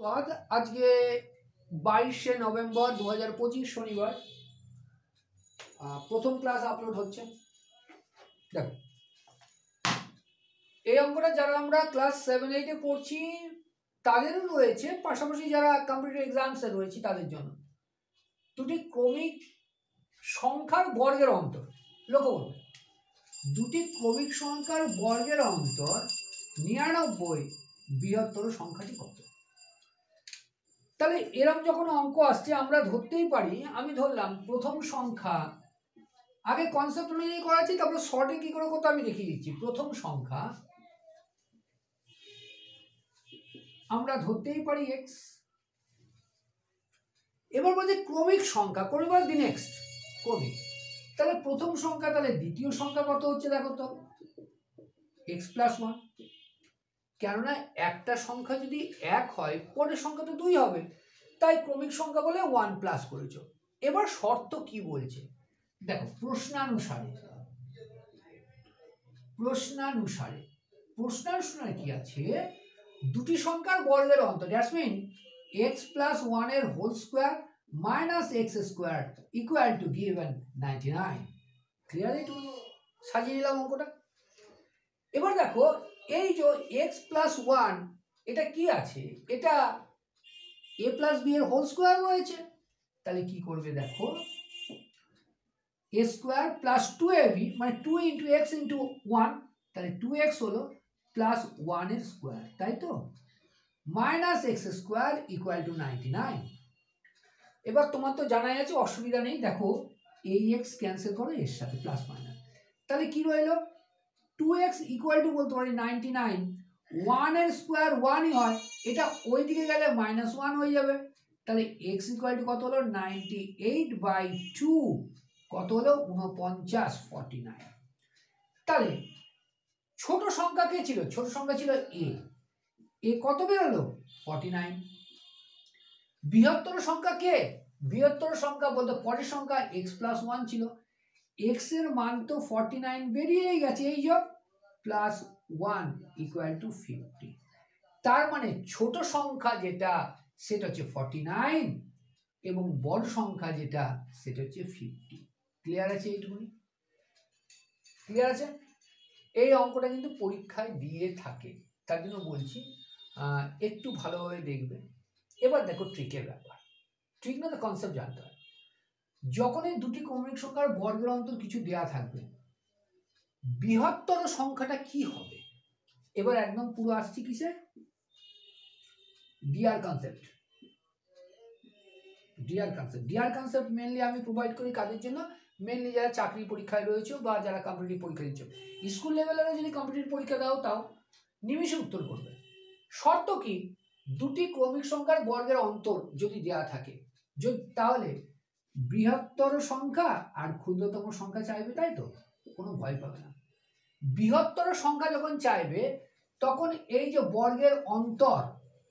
আজকে 22শে নভেম্বর 2025 শনিবার প্রথম ক্লাস আপলোড হচ্ছে। দেখো এই অঙ্কটা যারা আমরা ক্লাস 7-8 পড়ছি তাদেরও রয়েছে, পাশাপাশি যারা কম্পিটিটিভ এক্সামসে রয়েছে তাদের জন্য। দুটি ক্রমিক সংখ্যার বর্গের অন্তর লক্ষ্য করবে। দুটি ক্রমিক সংখ্যার বর্গের অন্তর 99, বৃহত্তর সংখ্যাটি কত? তাহলে এরকম যখন অঙ্ক আসছে আমরা ধরতেই পারি, আমি ধরলাম প্রথম সংখ্যা, আগে কনসেপ্ট অনুযায়ী করাচ্ছি, তারপর শর্টে কি করে করতে আমি দেখিয়ে দিচ্ছি। প্রথম সংখ্যা আমরা ধরতেই পারি x। এবার বলছি ক্রমিক সংখ্যা, ক্রমিক দি নেক্সট ক্রমিক। তাহলে প্রথম সংখ্যা, তাহলে দ্বিতীয় সংখ্যা কত হচ্ছে দেখো তো, x + 1। কেননা একটা সংখ্যা যদি 1 হয় পরের সংখ্যা তো 2 হবে, তাই ক্রমিক সংখ্যা বলে 1 প্লাস করেছ। এবার শর্ত কি বলছে দেখো, প্রশ্নানুসারে কি আছে, দুটি সংখ্যার বর্গের অন্তর, দ্যাটস মিন x + 1 এর whole square minus x square equal to given 99। Clear? একটু সাজিয়ে নিলাম অঙ্কটা। এবার দেখো এই যে x + 1 এটা কি আছে, এটা a + b এর হোল স্কয়ার রয়েছে। তাহলে কি করবে দেখো, a স্কয়ার প্লাস 2ab মানে 2 × x × 1, তাহলে 2x হলো প্লাস 1 এর স্কয়ার, তাই তো, minus x square equal two 99। এবার তোমার তো জানাই আছে, অসুবিধা নেই। দেখো এই x ক্যান্সেল করো এর সাথে প্লাস মাইনাস, তাহলে কি রইলো 2x ইকুয়াল টু বলতে পারি 99। 1 এর স্কয়ার 1ই হয়, এটা ওই দিকে গেলে -1 হয়ে যাবে। তাহলে x ইকুয়াল টু কত হলো 98/2, কত হলো 49, 49। তাহলে ছোট সংখ্যা কে ছিল? ছোট সংখ্যা ছিল a কত বেরোলো 49। বৃহত্তর সংখ্যা কে? বৃহত্তর সংখ্যা বলতে পরের সংখ্যা x + 1 ছিল, x এর মান তো 49 বেরিয়েই গেছে, এই যে +1 ইকুয়াল টু 50। তার মানে ছোট সংখ্যা যেটা সেটা হচ্ছে 49 এবং বড় সংখ্যা যেটা সেটা হচ্ছে 50। ক্লিয়ার আছে? এইটুকুনি ক্লিয়ার আছে? এই অঙ্কটা কিন্তু পরীক্ষায় দিয়ে থাকে, তার জন্য বলছি একটু ভালোভাবে দেখবে। এবার দেখো ট্রিকের ব্যাপার, ট্রিক না তো কনসেপ্ট জানতে হয়। যখন এই দুটি ক্রমিক সংখ্যার বর্গের অন্তর কিছু দেয়া থাকবে, বৃহত্তর সংখ্যাটা কি হবে? এবার একদম পুরো আসছি কিসে, DR concept. DR concept mainly আমি প্রোভাইড করি কাদের জন্য, মেনলি যারা চাকরি পরীক্ষায় রয়েছে বা যারা কম্পিটিটিভ পরীক্ষা দিচ্ছে। স্কুল লেভেলেরও যদি কম্পিটিটিভ পরীক্ষা দাও তাও নিমিষে উত্তর করবে। শর্ত কি, দুটি ক্রমিক সংখ্যার বর্গের অন্তর যদি দেওয়া থাকে, তাহলে বৃহত্তর সংখ্যা আর ক্ষুদ্রতম সংখ্যা চাইবে, তাই তো, কোনো ভয় পাবে না। বৃহত্তর সংখ্যা যখন চাইবে তখন এই যে বর্গের অন্তর,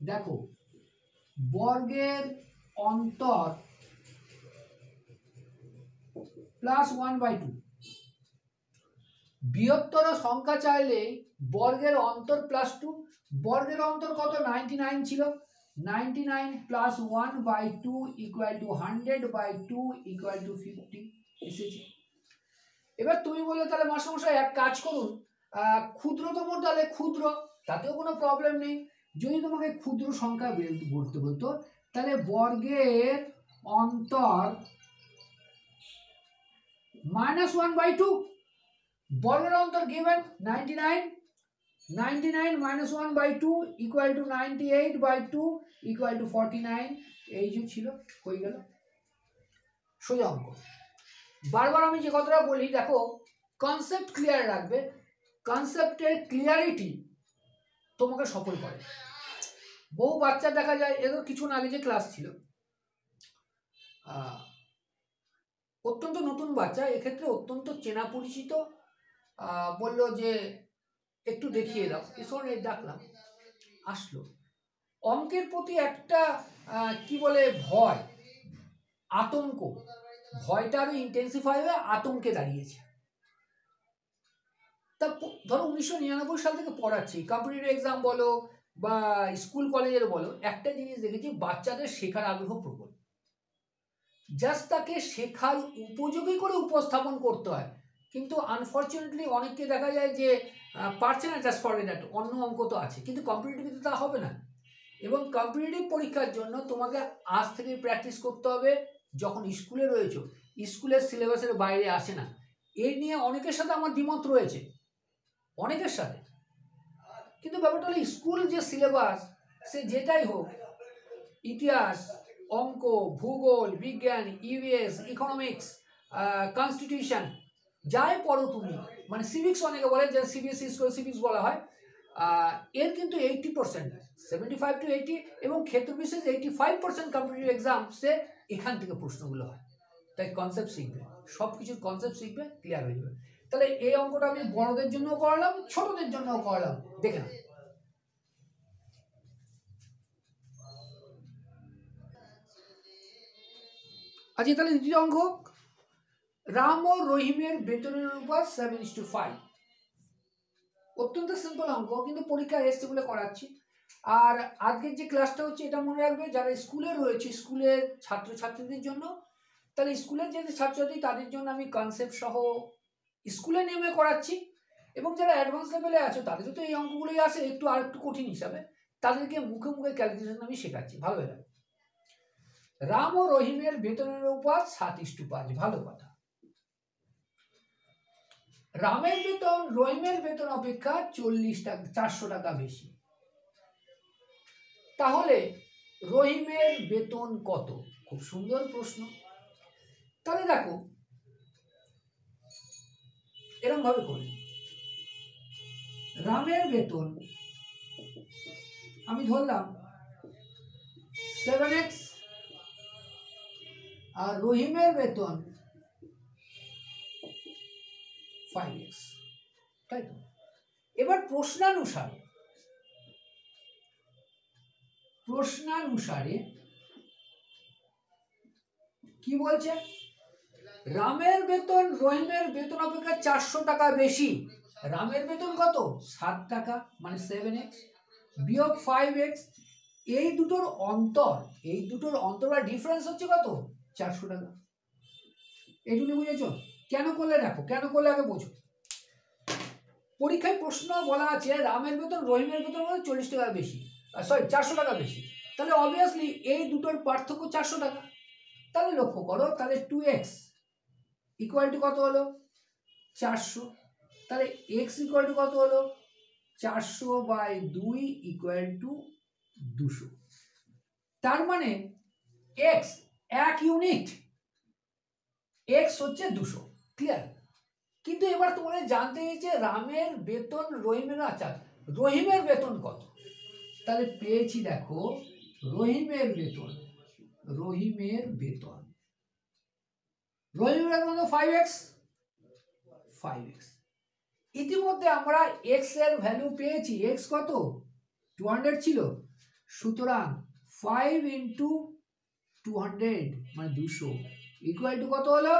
দেখো বর্গের অন্তর +1/2। বৃহত্তর সংখ্যা চাইলে বর্গের অন্তর +2। বর্গের অন্তর কত? 99 ছিল, 99 + 1/2 ইকুয়াল টু 100/2 ইকুয়াল টু 50 এসেছে। এবার তুমি বললে তাহলে মাস্টারমশাই এক কাজ করুন, ক্ষুদ্রতম, তাহলে ক্ষুদ্র, তাতেও কোনো প্রবলেম নেই। যদি তোমাকে ক্ষুদ্র সংখ্যা বলতে বলতো, তাহলে বর্গের অন্তর -1/2, বর্গের অন্তর given 99, 99 - 1/2 equal to 98/2 equal to 49। এই যে ছিল, হয়ে গেল সোজা অঙ্ক। বারবার আমি যে কথাটা বলি, দেখো কনসেপ্ট ক্লিয়ার রাখবে, কনসেপ্টের ক্লিয়ারিটি তোমাকে সফল করে। বহু বাচ্চা দেখা যায়, এদের কিছুক্ষণ আগে যে ক্লাস ছিল, অত্যন্ত নতুন বাচ্চা, এক্ষেত্রে অত্যন্ত চেনা পরিচিত, বলল যে একটু দেখিয়ে দাও, এসব ডাকলাম, আসলো। অঙ্কের প্রতি একটা কি বলে ভয়, আতঙ্ক, ভয়টা আরো ইন্টেন্সিফাই হয়ে আতঙ্কে দাঁড়িয়েছে। তা ধরো 1999 সাল থেকে পড়াচ্ছি, কম্পিটিটিভ এক্সাম বলো বা স্কুল কলেজের বলো, একটা জিনিস দেখেছি, বাচ্চাদের শেখার আগ্রহ প্রবল। জাস্ট তাকে শেখার উপযোগী করে উপস্থাপন করতে হয়, কিন্তু আনফর্চুনেটলি অনেককে দেখা যায় যে পারছে না, জাস্ট ফর দ্যাট অন্য অঙ্ক তো আছে, কিন্তু কম্পিটিটিভে তা হবে না। এবং কম্পিটিটিভ পরীক্ষার জন্য তোমাকে আজ থেকে প্র্যাকটিস করতে হবে। যখন স্কুলে রয়েছো, স্কুলের সিলেবাসের বাইরে আসে না। এই নিয়ে অনেকের সাথে আমার দ্বিমত রয়েছে, অনেকের সাথে। কিন্তু ব্যাপারটা হলো স্কুল যে সিলেবাস, সে যেটাই হোক, ইতিহাস, অঙ্ক, ভূগোল, বিজ্ঞান, ইভিএস, ইকোনমিক্স, কনস্টিটিউশন, যাই পড়ো তুমি, মানে সিভিক্স অনেকে বলে যে সিবিএসই স্কুল সিভিক্স বলা হয়, এর কিন্তু 80%, 75 to 80 এবং ক্ষেত্র বিশেষ 85% কম্পিটিটিভ এক্সামসে এখান থেকে প্রশ্নগুলো হয়। তাই কনসেপ্ট শিখবে, সব কিছুর কনসেপ্ট শিখবে, ক্লিয়ার হয়ে যাবে। তাহলে এই অঙ্কটা আমি বড়দের জন্যও করালাম, ছোটদের জন্যও করালাম, দেখে নাও। আচ্ছা, তাহলে দ্বিতীয় অঙ্ক, রাম ও রহিমের বেতনের অনুপাত 7:5। অত্যন্ত সিম্পল অঙ্ক, কিন্তু পরীক্ষা এসছে বলে করাচ্ছি। আর আজকের যে ক্লাসটা হচ্ছে, এটা মনে রাখবে যারা স্কুলে রয়েছে, স্কুলের ছাত্রছাত্রীদের জন্য। তাহলে স্কুলের যে ছাত্রছাত্রী, তাদের জন্য আমি কনসেপ্ট সহ স্কুলে নেমে করাচ্ছি। এবং যারা অ্যাডভান্স লেভেলে আছে, তাদেরও তো এই অঙ্কগুলোই আসে, একটু আর একটু কঠিন হিসাবে, তাদেরকে মুখে মুখে ক্যালকুলেশন আমি শেখাচ্ছি। ভালো হয়ে যাবে। রাম ও রহিমের বেতনের অনুপাত 7:5, ভালো কথা। রামের বেতন রহিমের বেতন অপেক্ষা 400 টাকা বেশি। তাহলে রহিমের বেতন কত? খুব সুন্দর প্রশ্ন। তাহলে দেখো, এরকম ভাবে করি, রামের বেতন আমি ধরলাম 7x, আর রহিমের বেতন 5x, তাই তো? এবার প্রশ্নানুসারে কি বলছে? রামের বেতন রহিমের বেতন অপেক্ষা 400 টাকা বেশি। রামের বেতন কত? 7 টাকা, মানে 7x বিয়োগ 5x। এই দুটোর অন্তর বা ডিফারেন্স হচ্ছে কত? 400 টাকা। এইটুকু বুঝেছো? কেন করলে দেখো, কেন করলে আগে বোঝো। পরীক্ষায় প্রশ্ন বলা আছে রামের বেতন রহিমের বেতন 40 টাকা বেশি, 400 টাকা বেশি। তাহলে অবভিয়াসলি এই দুটোর পার্থক্য 400 টাকা। তাহলে লক্ষ্য করো, তাহলে 2x ইকুয়াল টু কত হলো? 400। তাহলে x ইকুয়াল টু কত হলো? 400/2 ইকুয়াল টু 200। তার মানে x 1 ইউনিট, x হচ্ছে 200। ক্লিয়ার? কিন্তু এবার তোমাদের জানতে চাইছে রামের বেতন রহিমের, আচ্ছা রহিমের বেতন কত? তাহলে পেয়েছি, দেখো রহিমের বেতন 5x। ইতিমধ্যে আমরা x এর ভ্যালু পেয়েছি। x কত? 200 ছিল। সুতরাং 5 × 200 মানে 200 ইকুয়াল টু কত হলো?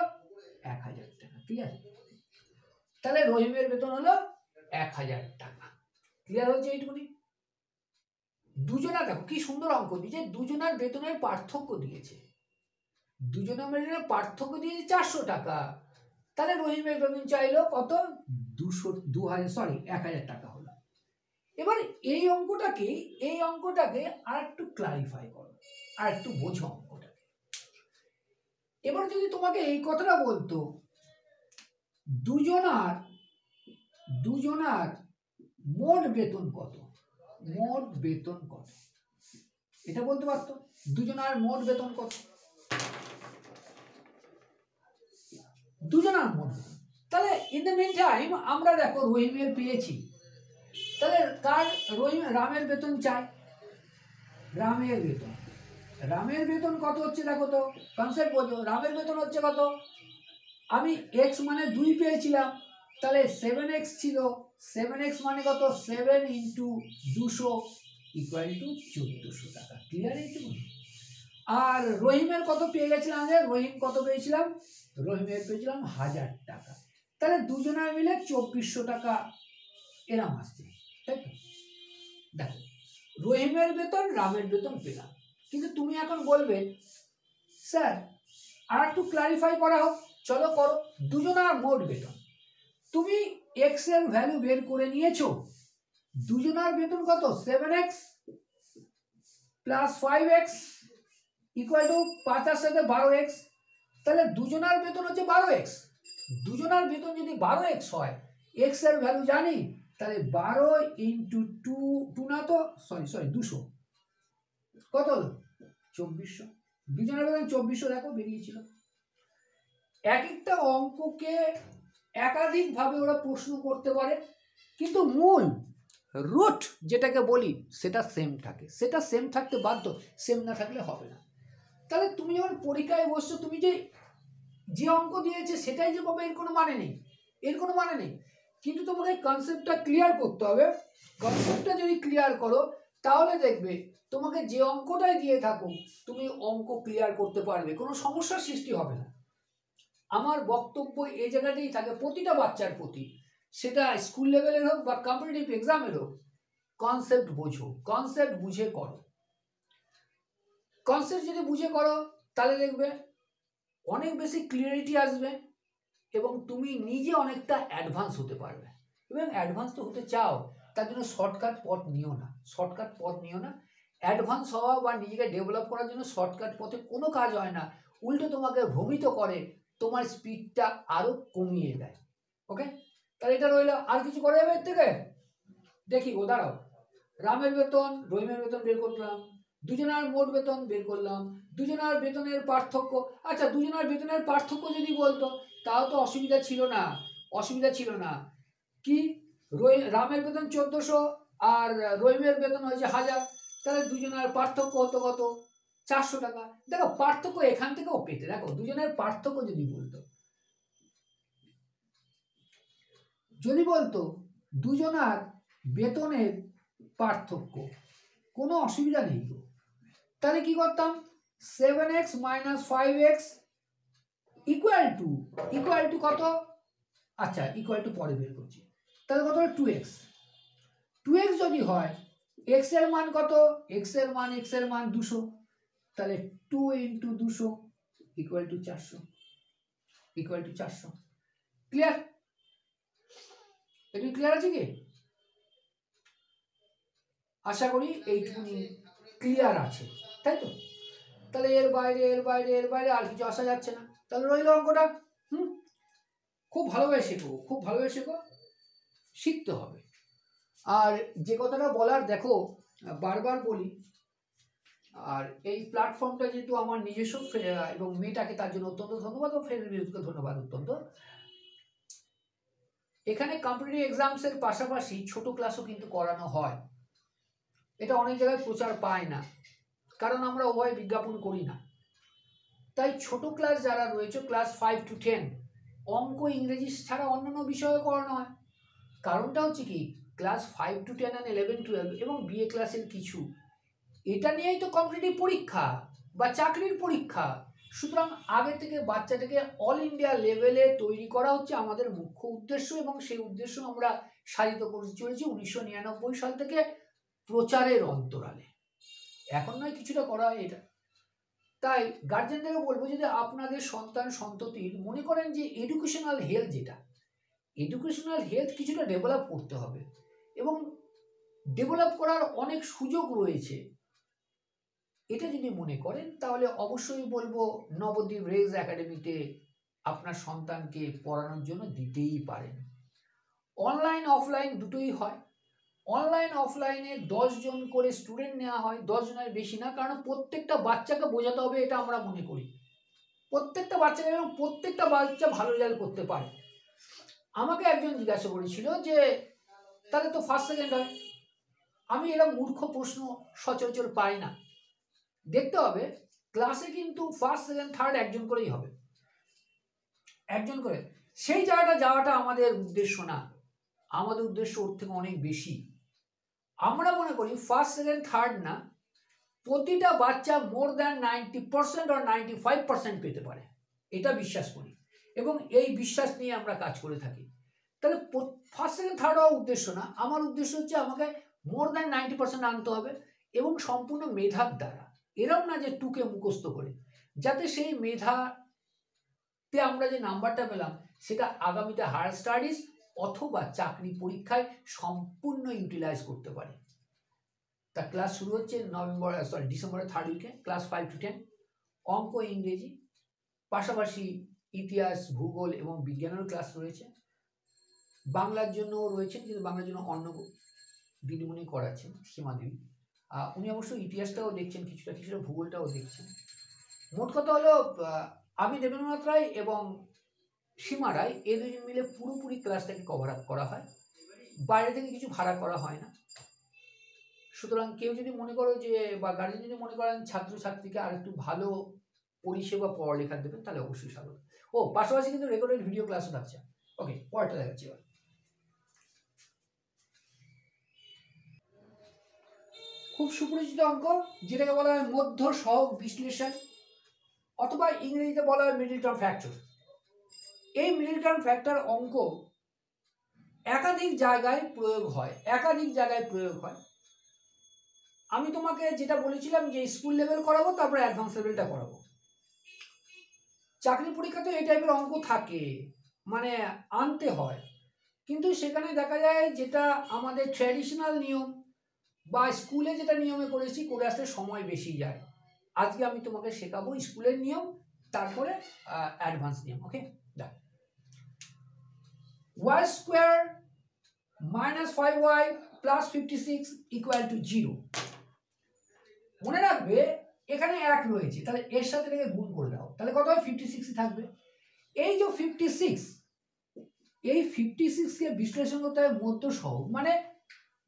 1000 টাকা। ক্লিয়ার? তাহলে রহিমের বেতন হলো 1000 টাকা। ক্লিয়ার হচ্ছে এইটুকুনি? দুজনা দেখো কি সুন্দর অঙ্ক দিয়েছে, দুজনার বেতনের পার্থক্য দিয়েছে। দুজনের বেতনের পার্থক্য দিয়েছে 400 টাকা। তাহলে রহিমের বেতন চাইলো কত? 1000 টাকা হলো। এবার এই অঙ্কটাকে আর একটু ক্লারিফাই করো, আর একটু বোঝো অঙ্কটাকে। এবার যদি তোমাকে এই কথাটা বলতো, দুজনার মোট বেতন কত? মোট বেতন কত এটা বলতে পারতো। দুজনার মোট বেতন কত? দুজনার মোট বেতন। তাহলে ইন দ্য মিন টাইম আমরা দেখো রহিমের পেয়েছি। তাহলে কার? রামের বেতন চাই। রামের বেতন কত হচ্ছে দেখো তো, কনসেপ্ট বোঝো। রামের বেতন হচ্ছে কত? আমি x মানে 2 পেয়েছিলাম, তাহলে 7x ছিল। 7x মানে কত? 7 × 200 ইকুয়াল টু 1400 টাকা। ক্লিয়ার? এইটুকু। আর রহিমের কত পেয়ে গেছিলাম? রহিম কত পেয়েছিলাম? রহিমের পেয়েছিলাম 1000 টাকা। তাহলে দুজনের মিলে 2400 টাকা এরম আসছে, তাই তো? দেখো রহিমের বেতন রামের বেতন পেলাম, কিন্তু তুমি এখন বলবে স্যার আর একটু ক্লারিফাই করা হোক। চলো করো। দুজনার মোট বেতন, তুমি এক্স এর ভ্যালু বের করে নিয়েছো। দুজনার বেতন কত? 7x plus 5x equal to 5 এর সাথে 12x। তাহলে দুজনার বেতন হচ্ছে 12x। দুজনার বেতন যদি 12x হয়, এক্স এর ভ্যালু জানি, তাহলে 12 ইন্টু 2 না তো সরি 200, কত হলো? 2400। দুজনের বেতন 2400, দেখো বেরিয়েছিল। এক একটা অঙ্ককে একাধিক ভাবে ওরা প্রশ্ন করতে পারে, কিন্তু মূল রুট যেটাকে বলি সেটা সেম থাকে, সেটা সেম থাকতে বাধ্য, সেম না থাকলে হবে না। তাহলে তুমি যখন পরীক্ষায় বসছো, তুমি যে অঙ্ক দিয়েছে সেটাই যে পাবে এর কোনো মানে নেই, এর কোনো মানে নেই। কিন্তু তোমাকে কনসেপ্টটা ক্লিয়ার করতে হবে। কনসেপ্টটা যদি ক্লিয়ার করো, তাহলে দেখবে তোমাকে যে অঙ্কটাই দিয়ে থাকুক তুমি অঙ্ক ক্লিয়ার করতে পারবে, কোনো সমস্যার সৃষ্টি হবে না। আমার বক্তব্য এই জায়গাতেই থাকে প্রতিটা বাচ্চার প্রতি, সেটা স্কুল লেভেলের হোক বা কম্পিটিটিভ এক্সামের হোক। কনসেপ্ট বোঝো, কনসেপ্ট বুঝে করো। কনসেপ্ট যদি বুঝে করো তাহলে দেখবে অনেক বেশি ক্লিয়ারিটি আসবে এবং তুমি নিজে অনেকটা অ্যাডভান্স হতে পারবে। এবং অ্যাডভান্স তো হতে চাও, তার জন্য শর্টকাট পথ নিও না, শর্টকাট পথ নিও না। অ্যাডভান্স হওয়া বা নিজেকে ডেভেলপ করার জন্য শর্টকাট পথে কোনো কাজ হয় না, উল্টো তোমাকে ভ্রমিত করে, তোমার স্পিডটা আরো কমিয়ে দেয়। ওকে, তাহলে এটা রইল। আর কিছু করা যাবে এর থেকে? দেখি ও দাঁড়াও। রামের বেতন রহিমের বেতন বের করলাম, দুজনার মোট বেতন বের করলাম, দুজনার বেতনের পার্থক্য। আচ্ছা, দুজনার বেতনের পার্থক্য যদি বলতো তাও তো অসুবিধা ছিল না, অসুবিধা ছিল না। কি, রামের বেতন 1400 আর রহিমের বেতন হয়েছে 1000, তাহলে দুজনের পার্থক্য হতো কত? 400 টাকা। দেখো পার্থক্য এখান থেকেও পেতে, দেখো দুজনের পার্থক্য যদি বলতো দুজনার বেতনের পার্থক্য, কোনো অসুবিধা নেই তো। তাহলে কি করতাম? 7x minus 5x equal to কত? আচ্ছা, ইকুয়াল টু পরে বের করছি। তাহলে কত হলো? 2x। 2x যদি হয়, x এর মান কত? x এর মান 200, তাহলে 2 into 200 equal to 400, equal to 400। Clear? এটা ক্লিয়ার আছে কি? আশা করি এইটুকুনি ক্লিয়ার আছে, তাই তো? তাহলে এর বাইরে আর কিছু আসা যাচ্ছে না। তাহলে রইল অঙ্কটা। খুব ভালোভাবে শেখো, খুব ভালোভাবে শেখো, শিখতে হবে। আর যে কথাটা বলার, দেখো বারবার বলি, আর এই প্ল্যাটফর্মটা যেহেতু আমার নিজস্ব এবং মেয়েটাকে তার জন্য অত্যন্ত ধন্যবাদ, ও ফ্রেন্ড মিউজিককে ধন্যবাদ অত্যন্ত। এখানে কম্পিটিটিভ এক্সামসের পাশাপাশি ছোট ক্লাসও কিন্তু করানো হয়। এটা অনেক জায়গায় প্রচার পায় না, কারণ আমরা উভয় বিজ্ঞাপন করি না। তাই ছোট ক্লাস যারা রয়েছে, ক্লাস 5 to 10, অঙ্ক ইংরেজি ছাড়া অন্যান্য বিষয়ে করানো হয়। কারণটা হচ্ছে কি, ক্লাস 5 to 10 and 11, 12 এবং বিএ ক্লাসের কিছু, এটা নিয়েই তো কম্পিটিটিভ পরীক্ষা বা চাকরির পরীক্ষা। সুতরাং আগে থেকে বাচ্চাটাকে অল ইন্ডিয়া লেভেলে তৈরি করা হচ্ছে আমাদের মুখ্য উদ্দেশ্য, এবং সেই উদ্দেশ্য আমরা সাধিত করে চলেছি 1999 সাল থেকে প্রচারের অন্তরালে। এখন নয়, কিছুটা করা হয় এটা। তাই গার্জেনদেরও বলবো, যদি আপনাদের সন্তান সন্ততির মনে করেন যে এডুকেশনাল হেলথ, যেটা এডুকেশনাল হেলথ কিছুটা ডেভেলপ করতে হবে এবং ডেভেলপ করার অনেক সুযোগ রয়েছে, এটা যদি মনে করেন, তাহলে অবশ্যই বলবো নবদ্বীপ রেজ একাডেমিতে আপনার সন্তানকে পড়ানোর জন্য দিতেই পারেন। অনলাইন অফলাইন দুটোই হয়। অনলাইন অফলাইনে 10 জন করে স্টুডেন্ট নেওয়া হয়, 10 জনের বেশি না, কারণ প্রত্যেকটা বাচ্চাকে বোঝাতে হবে, এটা আমরা মনে করি প্রত্যেকটা বাচ্চাকে, এবং প্রত্যেকটা বাচ্চা ভালো রেজাল্ট করতে পারে। আমাকে একজন জিজ্ঞাসা করেছিল যে তাহলে তো ফার্স্ট সেকেন্ড হয়। আমি এরকম মূর্খ প্রশ্ন সচরাচর পাই না। দেখতে হবে ক্লাসে কিন্তু ফার্স্ট সেকেন্ড থার্ড একজন করেই হবে, একজন করে। সেই জায়গাটা যাওয়াটা আমাদের উদ্দেশ্য না, আমাদের উদ্দেশ্য ওর থেকে অনেক বেশি। আমরা মনে করি ফার্স্ট সেকেন্ড থার্ড না, প্রতিটা বাচ্চা মোর দ্যান 90% or 95% পেতে পারে, এটা বিশ্বাস করি এবং এই বিশ্বাস নিয়ে আমরা কাজ করে থাকি। তাহলে ফার্স্ট সেকেন্ড থার্ড হওয়া উদ্দেশ্য না, আমার উদ্দেশ্য হচ্ছে আমাকে মোর দ্যান 90% আনতে হবে, এবং সম্পূর্ণ মেধার দ্বারা, এরম না যে টুকে মুখস্থ করে, যাতে সেই মেধাতে আমরা যে নাম্বারটা পেলাম সেটা আগামীতে হায়ার স্টাডিজ অথবা চাকরি পরীক্ষায় সম্পূর্ণ ইউটিলাইজ করতে পারে। তা ক্লাস শুরু হচ্ছে ডিসেম্বরের 3rd উইকে, ক্লাস 5 to 10, অঙ্ক, ইংরেজি, পাশাপাশি ইতিহাস, ভূগোল এবং বিজ্ঞানের ক্লাস রয়েছে। বাংলার জন্য রয়েছে, কিন্তু বাংলার জন্য অন্য দিদিমণি করাচ্ছেন, সীমা দেবী। উনি অবশ্য ইতিহাসটাও দেখছেন, কিছুটা ভূগোলটাও দেখছেন। মোট কথা হলো আমি দেবেন্দ্রনাথ রায় এবং সীমা রায় এই দুজন মিলে পুরোপুরি ক্লাসটাকে কভার আপ করা হয়, বাইরে থেকে কিছু ভাড়া করা হয় না। সুতরাং কেউ যদি মনে করো যে, বা গার্জেন যদি মনে করেন ছাত্রছাত্রীকে আর একটু ভালো পরিষেবা পড়ালেখা দেবেন, তাহলে অবশ্যই স্বাগত। পাশাপাশি কিন্তু রেকর্ডেড ভিডিও ক্লাসও থাকছে। ওকে, পরেরটা দেখাচ্ছি এবার। খুব সুপরিচিত অঙ্ক, যেটাকে বলা হয় মধ্য সহগ বিশ্লেষণ, অথবা ইংরেজিতে বলা হয় মিডল টার্ম ফ্যাক্টর। এই মিডল টার্ম ফ্যাক্টর অঙ্ক একাধিক জায়গায় প্রয়োগ হয়। আমি তোমাকে যেটা বলেছিলাম যে স্কুল লেভেল করাবো, তারপরে অ্যাডভান্স লেভেলটা করাবো। চাকরি পরীক্ষাতে এই টাইপের অঙ্ক থাকে, মানে আনতে হয়, কিন্তু সেখানে দেখা যায় যেটা আমাদের ট্র্যাডিশনাল নিয়ম বা স্কুলে যেটা নিয়মে করেছি, করে আসলে সময় বেশি যায়। আজকে আমি তোমাকে শেখাবো স্কুলের নিয়ম, তারপরে অ্যাডভান্স নিয়ম। ওকে, দেখ, y square minus 5y plus 56 equal to 0। মনে রাখবে এখানে 1 রয়েছে, তাহলে এর সাথে এটাকে গুণ করে দাও, তাহলে কত হয়? 56 থাকবে। এই যে 56, এই 56 কে বিশ্লেষণ করতে হবে মধ্য সহগ, মানে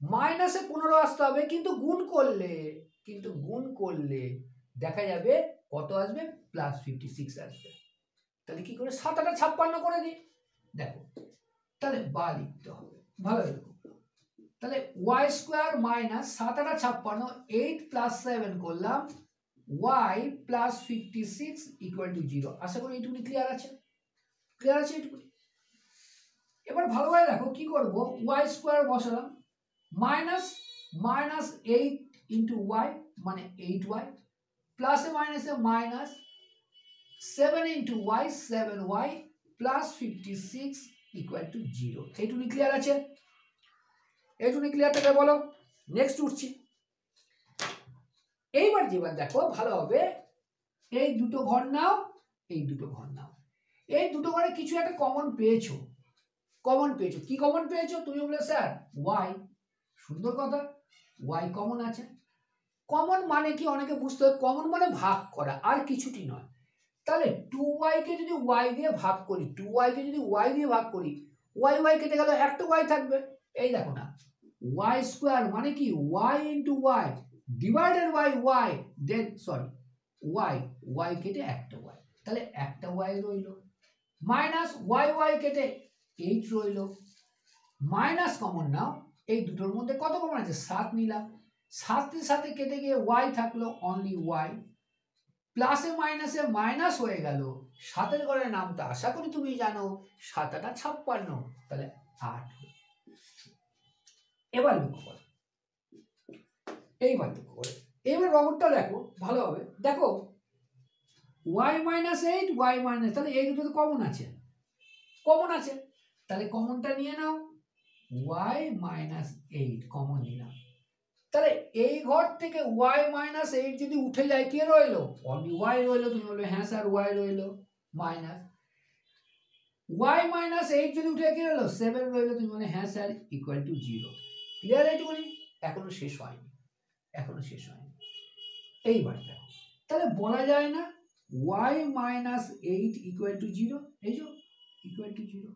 মাইনাসে 15 আসতে হবে, কিন্তু গুণ করলে দেখা যাবে কত আসবে? প্লাস 56 আসবে। তাহলে কি করে? 7 8 56 করে দিই। দেখো, তাহলে বা লিখতে হবে, ভালো দেখো। তাহলে y স্কোয়ার মাইনাস 7 8 56, 8 প্লাস 7 করলাম, y প্লাস 56 ইকুয়াল টু 0। আশা করি এইটুকুনি ক্লিয়ার আছে এইটুকুনি। এবার ভালোভাবে দেখো কি করব, y স্কোয়ার বসালাম, মাইনাস 8 ইন্টু y মানে 8y, প্লাসে মাইনাসে minus 7 into y 7y plus 56 equal to 0। এইটুকুনি ক্লিয়ার আছে? এইটুকুনি ক্লিয়ার থেকে বলো, নেক্সট উঠছি। এইবার দেখো ভালো হবে, এই দুটো ঘর নাও, এই দুটো ঘরে কিছু একটা কমন পেয়েছো। কি কমন পেয়েছো? তুমি বলে স্যার y। সুন্দর কথা, y কমন আছে। কমন মানে কি অনেকে বুঝতে হবে, কমন মানে ভাগ করা, আর কিছুটি নয়। তাহলে 2y কে যদি y দিয়ে ভাগ করি, y কেটে গেল, একটা y থাকবে। এই দেখো না, y স্কোয়ার মানে কি y into y divided by y, then y কেটে একটা y, তাহলে একটা y রইল, মাইনাস y কেটে 8 রইল, মাইনাস কমন নাও, এই দুটোর মধ্যে কত কমন আছে? 7 নিলাম, 7 সাথে কেটে গিয়ে y থাকলো অনলি y, প্লাসে মাইনাসে মাইনাস হয়ে গেল, 7 ঘরের নামটা আশা করি তুমি জানো, 7 8 56, তাহলে 8। এবার লক্ষ্য করো, এবার রবটটা দেখো ভালোভাবে, দেখো y মাইনাস 8 y মাইনাস, তাহলে এই দুটো তো কমন আছে, তাহলে কমনটা নিয়ে নাও, y মাইনাস 8 কমন নিলাম। তাহলে এই ঘর থেকে y মাইনাস 8 যদি উঠে যায়, কি রইলো? অনলি y রইলো। তুমি বলবে হ্যাঁ স্যার y রইলো, মাইনাস y মাইনাস 8 যদি উঠে কি রইলো? 7 রইলো। তুমি বলে হ্যাঁ স্যার, ইকুয়াল টু 0। ক্লিয়ার? এইটুকুনি এখনো শেষ হয়নি। এইবার দেখো, তাহলে বলা যায় না y মাইনাস 8 ইকুয়াল টু 0, এই যে ইকুয়াল টু 0।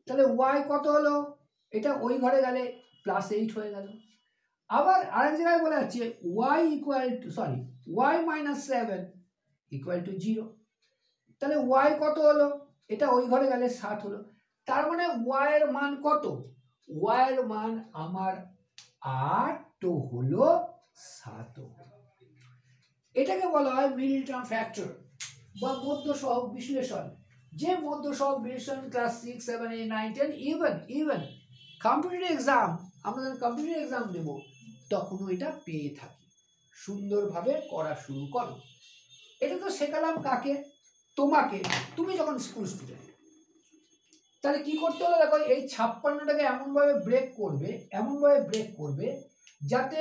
তাহলে y কত হলো? এটা ওই ঘরে গেলে প্লাস 8 হয়ে গেল। আবার আরেক জায়গায় বলা যাচ্ছে y মাইনাস 7 ইকুয়াল টু 0। তাহলে y কত হলো? এটা ওই ঘরে গেলে 7 হলো। তার মানে y এর মান কত? y এর মান আমার 8 তো হলো 7। এটাকে বলা হয় মিডল টার্ম ফ্যাক্টর বা মধ্য সহগ বিশ্লেষণ। যে মধ্য সহগ বিশ্লেষণ ক্লাস 6 7 8 9 10 ইভেন কম্পিটিটিভ এক্সাম, আমরা কম্পিটিটিভ এক্সাম দেব, তখনও এটা পেয়ে থাকি। সুন্দরভাবে করা শুরু করো। এটা তো শেখালাম কাকে? তোমাকে। তুমি যখন স্কুল স্টুডেন্ট, তাহলে কি করতে হলো দেখো, এই 56টাকে এমনভাবে ব্রেক করবে যাতে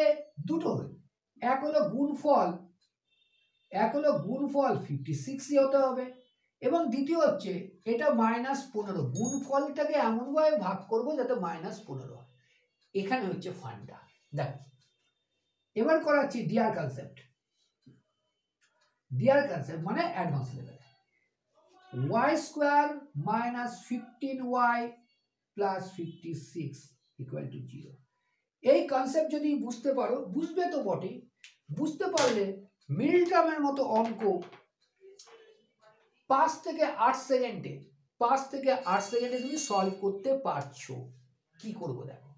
দুটো হয়। এক হলো গুণফল 56 হতে হবে, এবং দ্বিতীয় হচ্ছে এটা -15। গুণফলটাকে এমনভাবে ভাগ করবো যাতে -15 হয়। এখানে হচ্ছে ফান্ডা। দেখো এবার করাচ্ছি ডিয়ার কনসেপ্ট মানে advance level. y square minus 15y plus 56 equal to 0। এই কনসেপ্ট যদি বুঝতে পারো, বুঝবে তো বটে, বুঝতে পারলে মিডল টার্মের মতো অঙ্ক 5 থেকে 8 সেকেন্ডে তুমি সলভ করতে পারছো। কি করবো দেখো,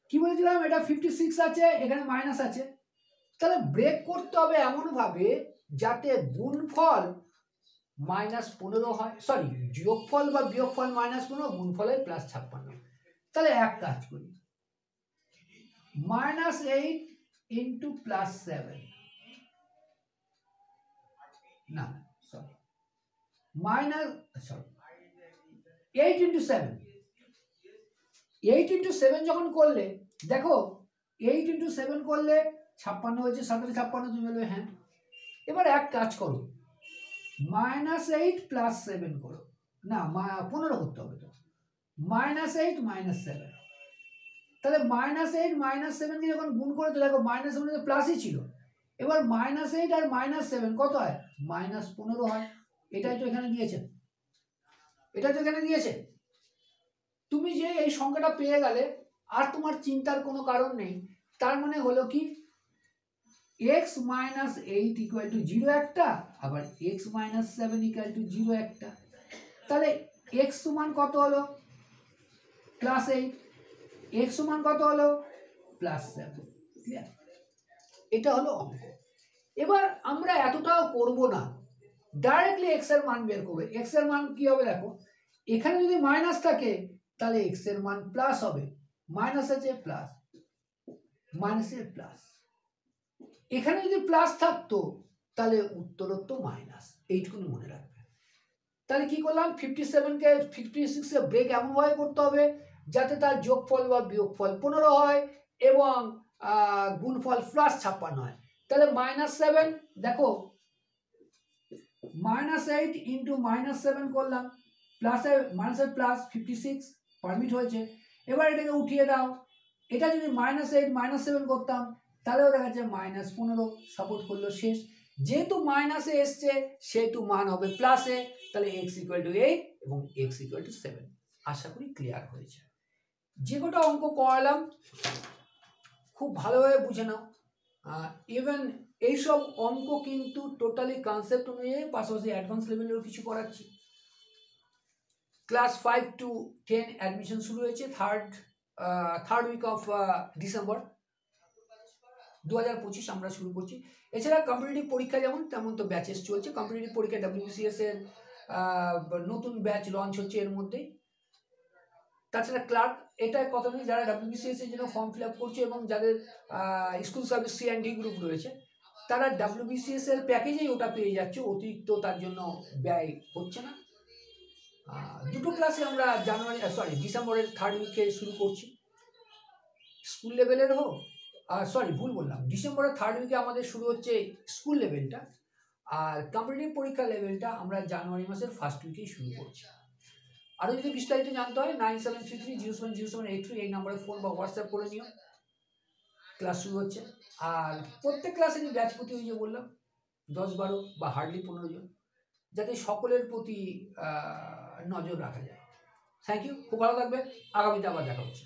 কি বলেছিলাম, এটা 56 আছে, এখানে মাইনাস আছে, তাহলে ব্রেক করতে হবে এমন ভাবে যাতে গুণফল -15 হয়, সরি যোগফল বা বিয়োগফল -15, গুণফল হয় +56। তাহলে এক কাজ করি, -8 ইন্টু +7, না সরি 8 ইন্টু 7, 8 ইন্টু 7 যখন করলে দেখো 8 ইন্টু 7 করলে 56 হয়েছে, 7 56 তুমি বলবে হ্যাঁ। এবার এক কাজ করো, -8 প্লাস 7 করো, না 15 করতে হবে তো, -8 -7, তাহলে -8 -7 কে যখন গুণ করে তো দেখো -7 তো প্লাসই ছিল, এবার -8 আর -7 কত হয়? -15 হয়। এটাই তো এখানে দিয়েছে। তুমি যে এই সংখ্যাটা পেয়ে গেলে আর তোমার চিন্তার কোনো কারণ নেই। তার মানে হলো কি, x - 8 ইকুয়াল টু 0 একটা, আবার x - 7 ইকুয়াল টু 0 একটা। তাহলে x সমান কত হলো? +8। x সমান কত হলো? +7। ক্লিয়ার? এটা হলো অঙ্ক। এবার আমরা এতটাও করব না, ডাইরেক্টলি x এর মান বের করবে। x এর মান কি হবে দেখো, এখানে যদি মাইনাস থাকে তাহলে x এর মান প্লাস হবে, মাইনাস আছে প্লাস, মাইনাসের প্লাস। এখানে যদি প্লাস থাকতো তাহলে উত্তর হতো মাইনাস, এইটুকুনি মনে রাখবে। তাহলে কি করলাম, 57কে 56 ব্রেক এমনভাবে করতে হবে যাতে তার যোগফল বা বিয়োগফল 15 হয় এবং গুণফল +56 হয়। তাহলে -7 দেখো, -8 ইন্টু -7 করলাম, মাইনাসের প্লাস 56 পারমিট হয়েছে। এবার এটাকে উঠিয়ে দাও, এটা যদি -8 -7 করতাম তাহলেও দেখা যাচ্ছে -15 সাপোর্ট করলো, শেষ। যেহেতু মাইনাসে এসছে সেহেতু মান হবে প্লাসে, তাহলে x = 8 এবং x = 7। আশা করি ক্লিয়ার হয়েছে। যে কটা অঙ্ক করালাম খুব ভালোভাবে বুঝে নাও। ইভেন এইসব অঙ্ক কিন্তু টোটালি কনসেপ্ট অনুযায়ী, পাশাপাশি অ্যাডভান্স লেভেলেরও কিছু করাচ্ছি। ক্লাস 5 to 10 অ্যাডমিশন শুরু হয়েছে থার্ড উইক অফ ডিসেম্বর 2025 আমরা শুরু করছি। এছাড়া কম্পিটিটিভ পরীক্ষা যেমন তেমন তো ব্যাচেস চলছে। কম্পিটিটিভ পরীক্ষা WBCS এর নতুন ব্যাচ লঞ্চ হচ্ছে এর মধ্যেই। তাছাড়া ক্লার্ক, এটা কথা নেই, যারা WBCS এর জন্য ফর্ম ফিল আপ করছে এবং যাদের স্কুল সার্ভিস C&D গ্রুপ রয়েছে তারা WBCS এর প্যাকেজেই ওটা পেয়ে যাচ্ছে, অতিরিক্ত তার জন্য ব্যয় হচ্ছে না। দুটো ক্লাসে আমরা ডিসেম্বরের থার্ড উইকে শুরু করছি। স্কুল লেভেলের হোক, ভুল বললাম, ডিসেম্বরের থার্ড উইকে আমাদের শুরু হচ্ছে স্কুল লেভেলটা, আর কম্পিটিটিভ পরীক্ষা লেভেলটা আমরা জানুয়ারি মাসের ফার্স্ট উইকেই শুরু করছি। আরও যদি বিস্তারিত জানতে হয় 9733070783 এই নাম্বারে ফোন বা হোয়াটসঅ্যাপ করে নিও। ক্লাস শুরু হচ্ছে, আর প্রত্যেক ক্লাসে ব্যাচ প্রতি ওই যে বললাম 10-12 বা হার্ডলি 15 জন, যাতে সকলের প্রতি নজর রাখা যায়। থ্যাংক ইউ, খুব ভালো থাকবে, আগামীতে আবার দেখা হচ্ছে।